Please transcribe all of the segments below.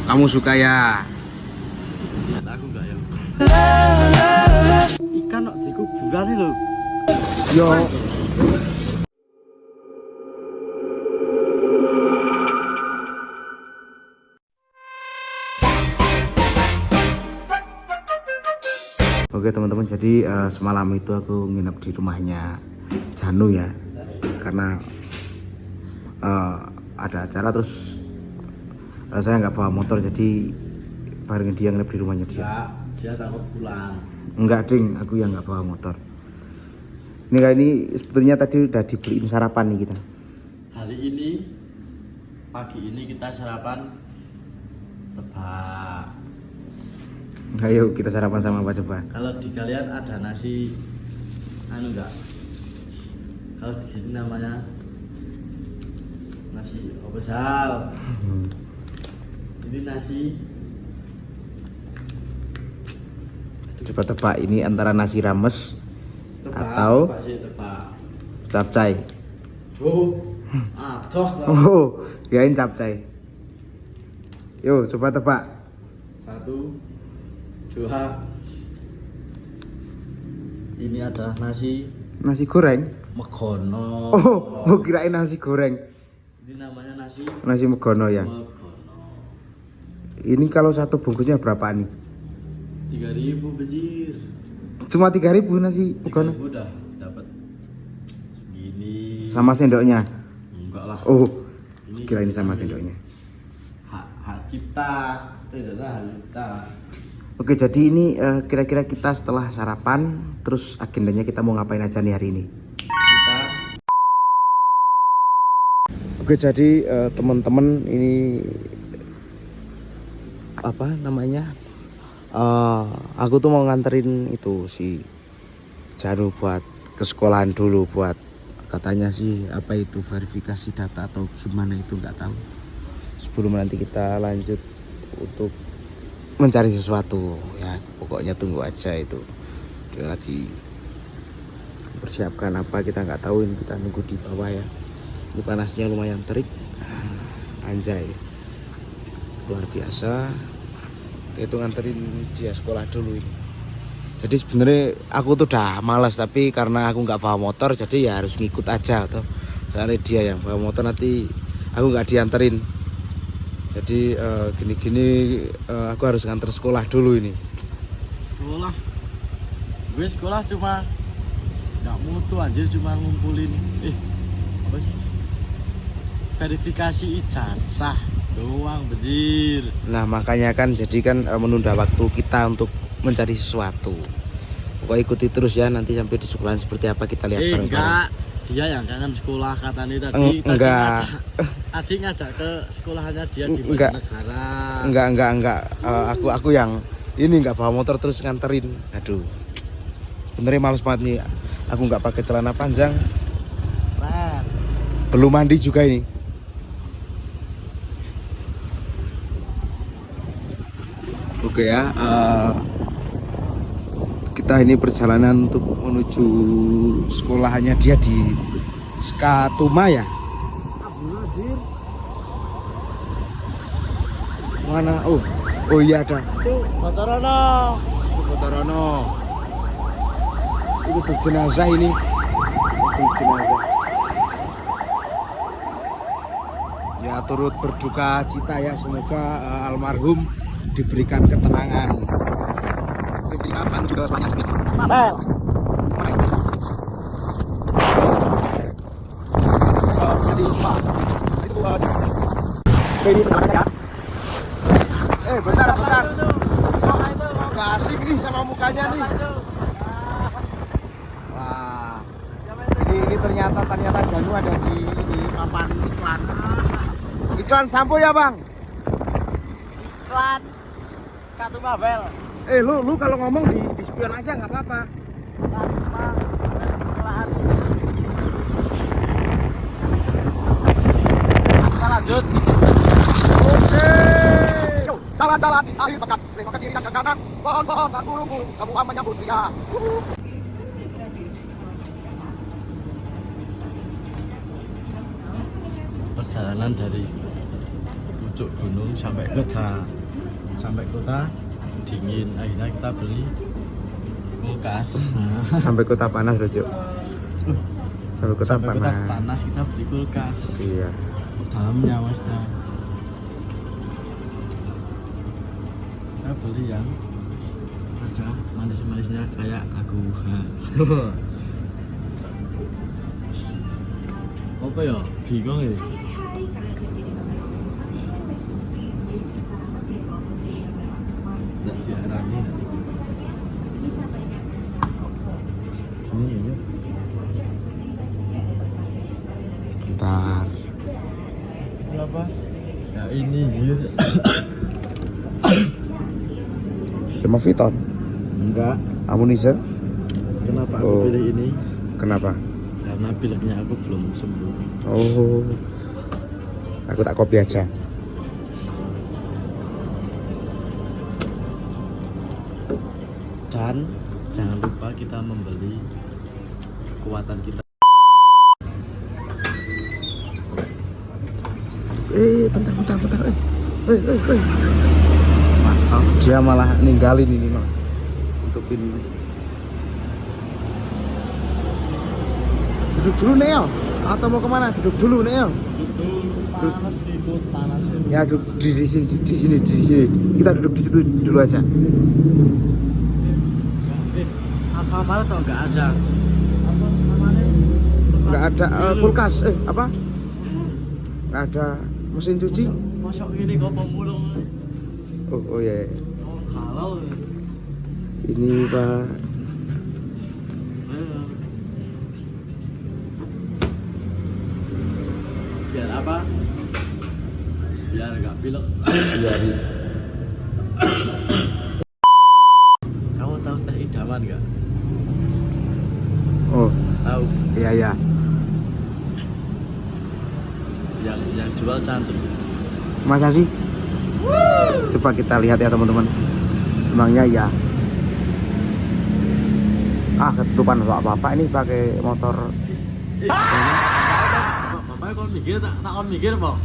Kamu suka ya? Aku enggak ya. Ikan kok dikuburan lho. Yo. Oke teman-teman, jadi semalam itu aku nginep di rumahnya Janu ya, karena ada acara terus saya nggak bawa motor, jadi bareng dia nginep di rumahnya dia. Enggak, dia takut pulang. Enggak ding, aku yang nggak bawa motor. Ini kali ini sebetulnya tadi udah dibeliin sarapan nih kita. Hari ini pagi ini kita sarapan tebak. Ayo kita sarapan sama apa coba? Kalau di kalian ada nasi anu enggak? Kalau di sini namanya nasi opesal. Ini nasi. Coba tebak, ini antara nasi rames Tebak, atau tebak sih, tebak. capcay. Aduh. Oh, kirain capcay. Yo, coba tebak. 1, 2. Ini adalah nasi Nasi goreng. megono. Oh, kirain nasi goreng. Ini namanya nasi Nasi megono ya. megono. Ini kalau satu bungkusnya berapa nih? 3.000 bejir. Cuma 3.000 nasi megono. 3.000 udah dapat segini. Sama sendoknya. Enggak lah. Oh, Ini kirain sama sendoknya. Hak cipta. Itu adalah hak cipta. Oke, jadi ini kira-kira kita setelah sarapan, terus agendanya kita mau ngapain aja nih hari ini? Kita Oke, jadi teman-teman, ini apa namanya? Aku tuh mau nganterin itu si Janu buat ke sekolahan dulu, buat katanya sih apa itu verifikasi data atau gimana itu nggak tahu. Sebelum nanti kita lanjut untuk mencari sesuatu ya, pokoknya tunggu aja itu. Dia lagi persiapkan apa kita nggak tahu, ini kita nunggu di bawah ya. Ini panasnya lumayan terik, anjay, luar biasa. Itu nganterin dia sekolah dulu ini. Jadi sebenarnya aku tuh udah malas, tapi karena aku nggak bawa motor jadi ya harus ngikut aja tuh. Soalnya dia yang bawa motor, nanti aku nggak dianterin. Jadi gini-gini aku harus nganter sekolah dulu ini. sekolah. Gue sekolah cuma nggak mutu anjir, cuma ngumpulin apa sih? Verifikasi ijazah doang bejir. Nah makanya kan jadi kan menunda waktu kita untuk mencari sesuatu. Pokoknya ikuti terus ya, nanti sampai di sekolahan seperti apa kita lihat bareng-bareng. Enggak, dia yang kangen sekolah katanya tadi. Enggak. Tadi ngajak ke sekolahannya dia di Enggak. negara. Enggak. Aku yang ini nggak bawa motor terus nganterin. Aduh, sebenarnya males banget nih. Aku nggak pakai celana panjang, belum mandi juga ini. Oke ya, kita ini perjalanan untuk menuju sekolahannya dia di Skatuma ya. Mana? Oh iya ada. Motorono. Motorono. Itu jenazah ini. Itu jenazah. Ya turut berduka cita ya, semoga almarhum diberikan ketenangan. Ini apa juga banyak sekali. Bentar. Gak asik nih sama mukanya nih. Wah. Ini ternyata Janu ada di ini papan iklan. Iklan sampo ya, Bang? Iklan Skatuma Bel. Lu kalau ngomong di spion aja nggak apa-apa. Kita lanjut. Oke. Jalan-jalan di akhir pekan, tengok ke kiri dan ke kanan. Pohon-pohon dan burung-burung semua menyambut dia. Perjalanan dari pucuk gunung sampai kota dingin, akhirnya kita beli kulkas. Sampai kota panas loh, Cuk. Sampai kota Sampai kota panas. panas kita beli kulkas. Iya. Dalamnya maksudnya kita beli yang ada manis-manisnya kayak aku. Apa ya? Bingung ya. Nggak diarani. Gini ya. Bentar. Apa? Ya ini jir. Hemoviton. Enggak. Amunizer. Kenapa aku Oh. pilih ini? Kenapa? Karena pileknya aku belum sembuh. Oh. Aku tak kopi aja. Dan jangan lupa kita membeli kekuatan kita. Bentar. Mantap. Dia malah ninggalin ini malah. Tutupin. Duduk dulu Neo. Atau mau kemana? Duduk dulu Neo. Panas. Ya duduk di sini. Kita duduk di situ dulu aja. Apa malah tau nggak ada? Apa namanya? Nggak ada kulkas. Apa? Nggak ada mesin cuci. Masuk ini kok pemulung. Oh ya. Oh, kalau Ini Pak. biar apa? Biar nggak pilek. Iya. Kamu tahu teh idaman nggak? Oh, Tahu? iya. Yang jual cantik. Masa sih? Coba kita lihat ya teman-teman. Emangnya ya. Ketutupan bapak ini pakai motor. Bapak kon mikir tak kon mikir apa?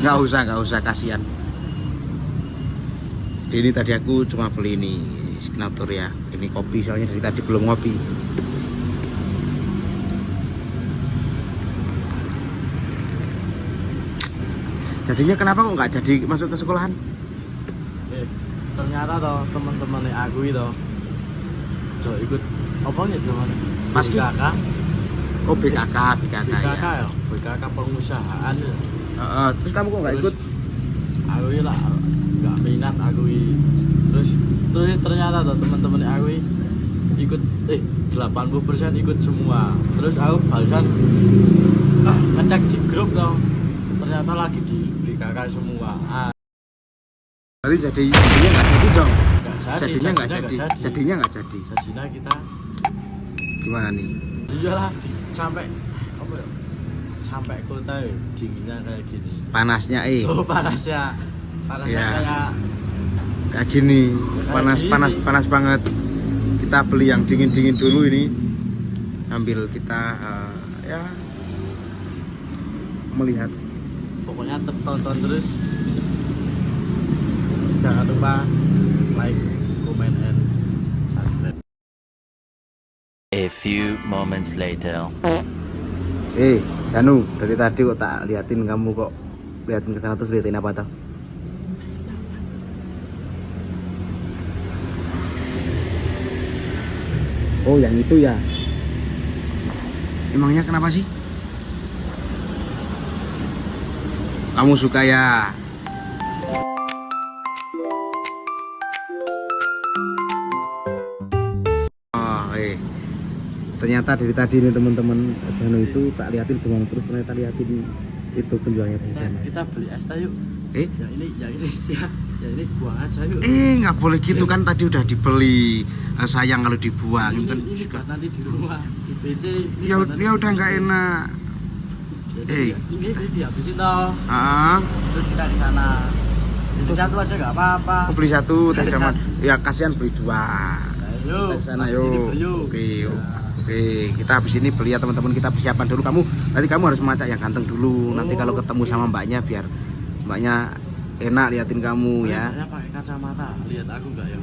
nggak usah kasihan. Jadi ini tadi aku cuma beli ini signature ya. Ini kopi soalnya dari tadi belum ngopi. Jadinya kenapa kok nggak jadi masuk ke sekolahan? Ternyata toh teman-teman aku itu ikut apa nih teman? Paski? BKK. Oh BKK BKK ya. ya, BKK pengusahaan. Terus kamu kok nggak ikut? Aku ini lah nggak minat aku ini. Terus ternyata tuh teman-teman aku ini ikut 80% ikut semua. Terus aku barusan ngecek di grup tuh ternyata lagi di BKK semua. Jadi jadinya nggak jadi dong. Jadinya nggak jadi. Jadinya kita gimana nih? Iyalah sampai apa ya? Sampai kota ya, dinginnya kayak gini. Panasnya Oh panasnya Ya. kayak kayak gini. Kayak Panas banget. Kita beli yang dingin dulu ini. Sambil kita ya melihat. pokoknya tonton terus. Jangan lupa like, comment, and subscribe. A few moments later. Janu, dari tadi kok tak liatin kamu kok liatin ke sana terus liatin apa tuh? Oh, yang itu ya. Emangnya kenapa sih? Kamu suka ya? Ternyata dari tadi nih teman-teman Jano itu tak liatin bengong terus, ternyata liatin itu penjualnya tadi. Kita beli es yuk. Yang ini buang aja yuk. Nggak boleh gitu kan, tadi udah dibeli. Sayang kalau dibuang. Ini buat nanti di rumah di PC. Ya udah nggak enak. Ini dihabisin toh. Terus kita ke sana. Beli satu aja nggak apa-apa. Beli satu teh damat. Ya kasihan beli dua. Ayo. Kita ke sana yuk. Oke, kita habis ini beli ya teman-teman, kita persiapan dulu. Nanti kamu harus masak yang ganteng dulu. Nanti kalau ketemu sama mbaknya biar mbaknya enak liatin kamu ya. Kayaknya pakai kacamata, lihat aku nggak ya?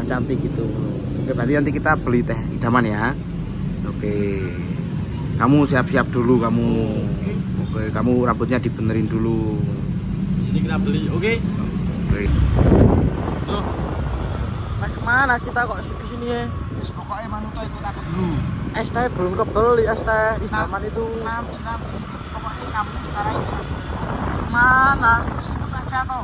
Cantik gitu. Oke, berarti nanti kita beli teh idaman ya. Oke. Kamu siap-siap dulu kamu. Oke, kamu rambutnya dibenerin dulu. Sini kita beli, oke? Oke. Loh, mas kemana kita kok ke sini ya? Terus pokoknya manuto ikut aku dulu. Es teh belum kebeli, es teh idaman itu. Nanti pokoknya kamu sekarang Mana? ikut aja toh.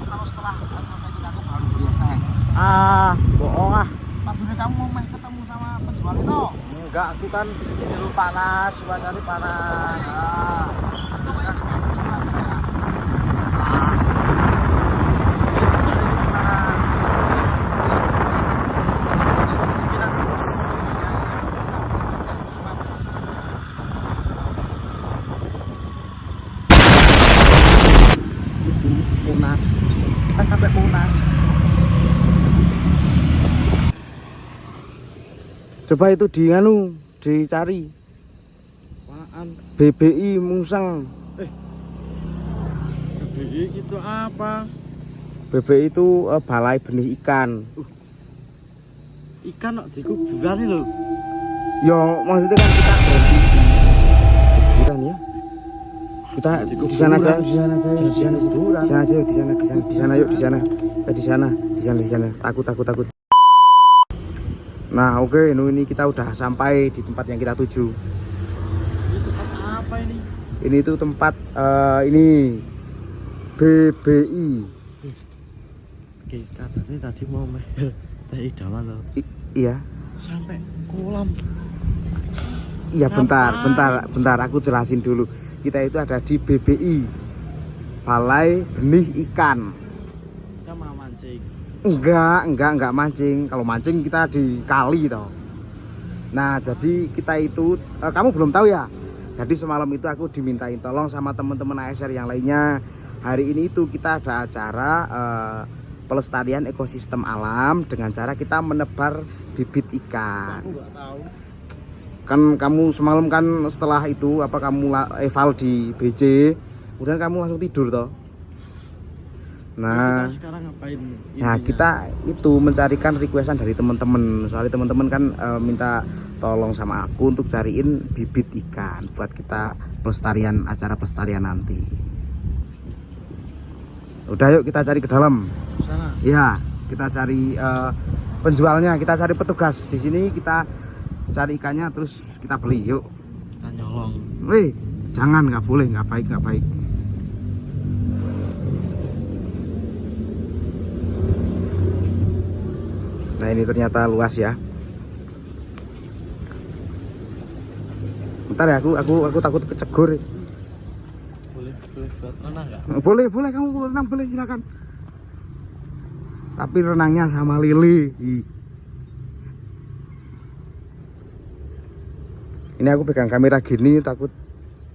Kalau setelah selesai ikut aku baru beli es teh. Ah, bohong ah. Padahal kamu mau main ketemu sama penjual itu. Enggak, aku kan ini dulu panas, cuacanya panas. Terus sekarang kamu cuma aja. Punas, kita sampai Punas. Coba itu dicari Apaan? BBI Mungsang. BBI itu apa? BBI itu balai benih ikan. Ikan kok di kuburan loh. Ya maksudnya kan kita berhenti di kuburan ya. Kita Di di sana aja, kuburan. di sana aja, di sana aja, Kuburan. di sana aja, di sana yuk, di sana. Kita di sana. Takut. Nah, oke, ini kita udah sampai di tempat yang kita tuju. Ini tempat apa ini? Ini tuh tempat ini BBI. Oke, katanya tadi mau teh idaman loh. Iya. Sampai kolam. Iya, Ngapain? bentar, aku jelasin dulu. Kita itu ada di BBI, Balai Benih Ikan. Kita mau mancing. Enggak mancing. Kalau mancing kita di kali toh. Nah, jadi kita itu kamu belum tahu ya. Jadi semalam itu aku dimintain tolong sama teman-teman ASR yang lainnya. Hari ini itu kita ada acara pelestarian ekosistem alam dengan cara kita menebar bibit ikan. Aku nggak tahu. Kan kamu semalam kan setelah itu kamu eval di BC, kemudian kamu langsung tidur toh. Nah, Kita sekarang ngapain? nah kita itu mencarikan requestan dari teman-teman. Soalnya teman-teman kan minta tolong sama aku untuk cariin bibit ikan buat kita acara pelestarian nanti. Udah yuk kita cari ke dalam. Sana. Ya, kita cari penjualnya, kita cari petugas di sini, kita cari ikannya terus kita beli yuk. Kita nyolong. Jangan, nggak boleh, nggak baik. Nah ini ternyata luas ya. Bentar ya, aku takut kecegur. Boleh buat renang nggak? Boleh kamu renang, boleh silakan. Tapi renangnya sama Lili. Ini aku pegang kamera gini takut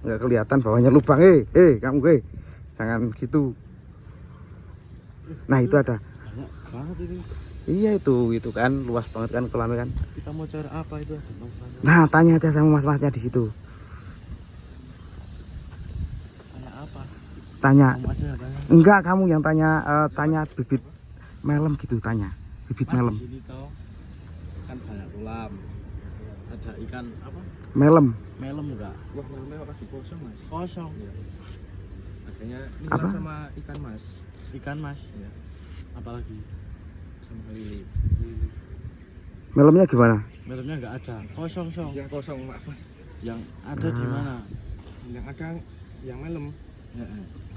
nggak kelihatan bawahnya lubang. Kamu jangan gitu. Nah itu ada. Banyak banget itu. Iya itu kan luas banget kan kolamnya kan. Kita mau cari apa itu? Nah tanya aja sama mas-masnya di situ. Tanya apa? Tanya. Kamu aja yang tanya. Enggak, kamu yang tanya bibit melem gitu, tanya bibit Mas, melem. di sini toh kan banyak kolam. Ada ikan apa? Melem. Melem enggak? Wah, melemnya lagi kosong, Mas. Kosong. Iya. Makanya ini Apa? sama ikan mas. Ikan mas. Iya. Apalagi? Sama lili. Melemnya gimana? Melemnya enggak ada. Kosong. Yang kosong, maaf mas. Yang ada di mana? Yang ada yang melem. Ya,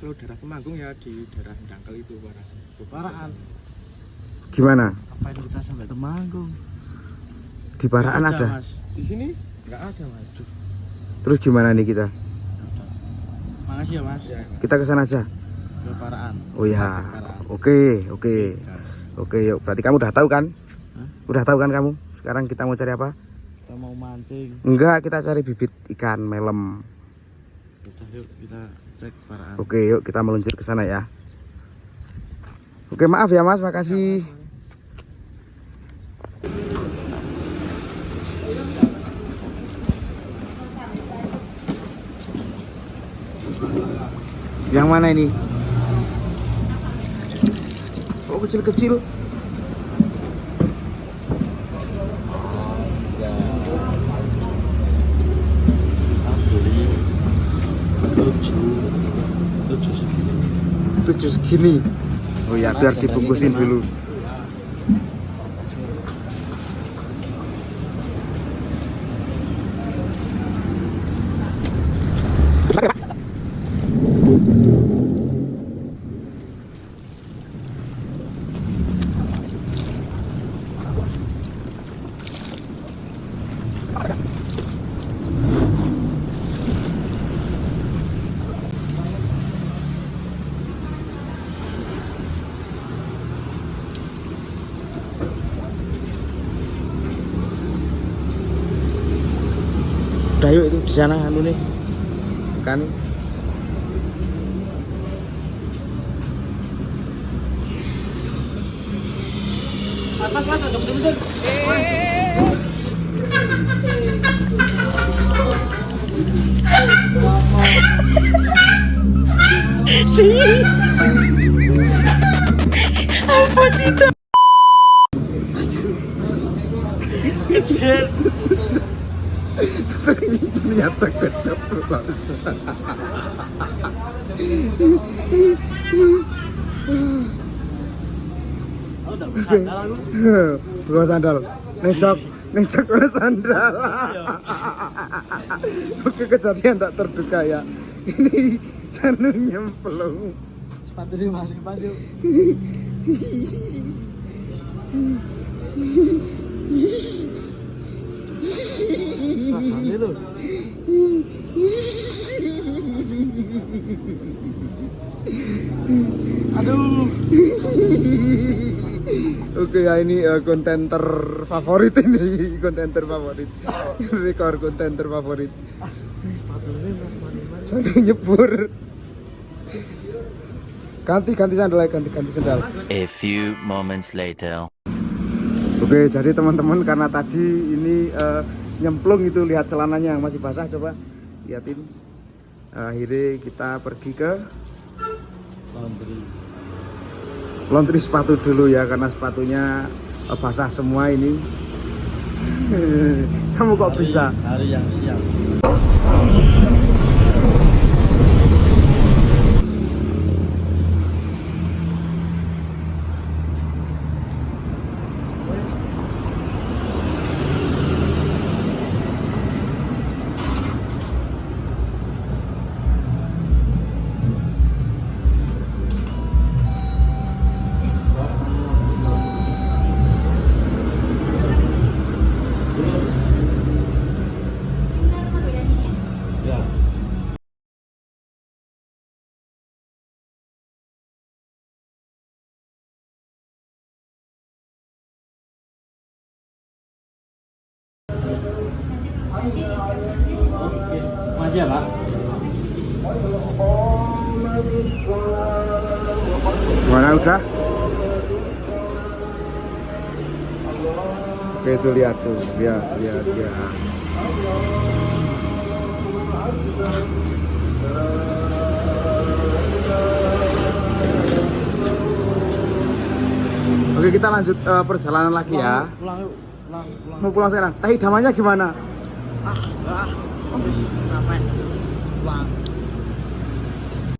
Kalau daerah Temanggung ya di daerah Dangkel itu Paraan. Gimana? Ngapain kita sampai Temanggung? Di Paraan Nggak ada. Mas. Di sini nggak ada mas. Terus gimana nih kita? Makasih ya mas. Ya, Kita ke sana aja. Ke Paraan. Oh ya. Paraan. Oke, yuk. Berarti kamu udah tahu kan? Hah? Udah tahu kan kamu? Sekarang kita mau cari apa? Kita mau mancing. Enggak, kita cari bibit ikan melem. Udah yuk kita cek Paraan. Oke, yuk kita meluncur ke sana ya. Oke, maaf ya Mas, makasih. Yang mana ini? Oh, kecil-kecil. Ya. Beli 7 segini. 7 segini. Oh ya, biar dibungkusin dulu. Udah yuk, itu di sana anu nih. Kan. Mas, ada bener-bener. Ternyata keceplos. Oh, udah bersandar aku. Bawa sandal. Necok bawa sandal. Oke, kejadian tak terduga ya. Ini sanu nyemplung. Sepatu di mana, baju? Ini loh. Aduh. Oke ya, ini konten terfavorit ini, konten terfavorit. Rekor konten terfavorit. Sandal nyebur. Ganti sandal, ganti sandal. A few moments later. Oke, jadi teman-teman, karena tadi ini nyemplung itu, lihat celananya yang masih basah, coba liatin. Akhirnya kita pergi ke laundry sepatu dulu ya, karena sepatunya basah semua ini. Kamu kok bisa? Hari yang siap. Ya. Oke, masih ya, Pak? Mana udah? Oke, itu lihat tuh, lihat. Oke, kita lanjut perjalanan lagi ya. Pulang yuk, pulang. Mau pulang sekarang. Teh idamannya gimana? Habis ngapain?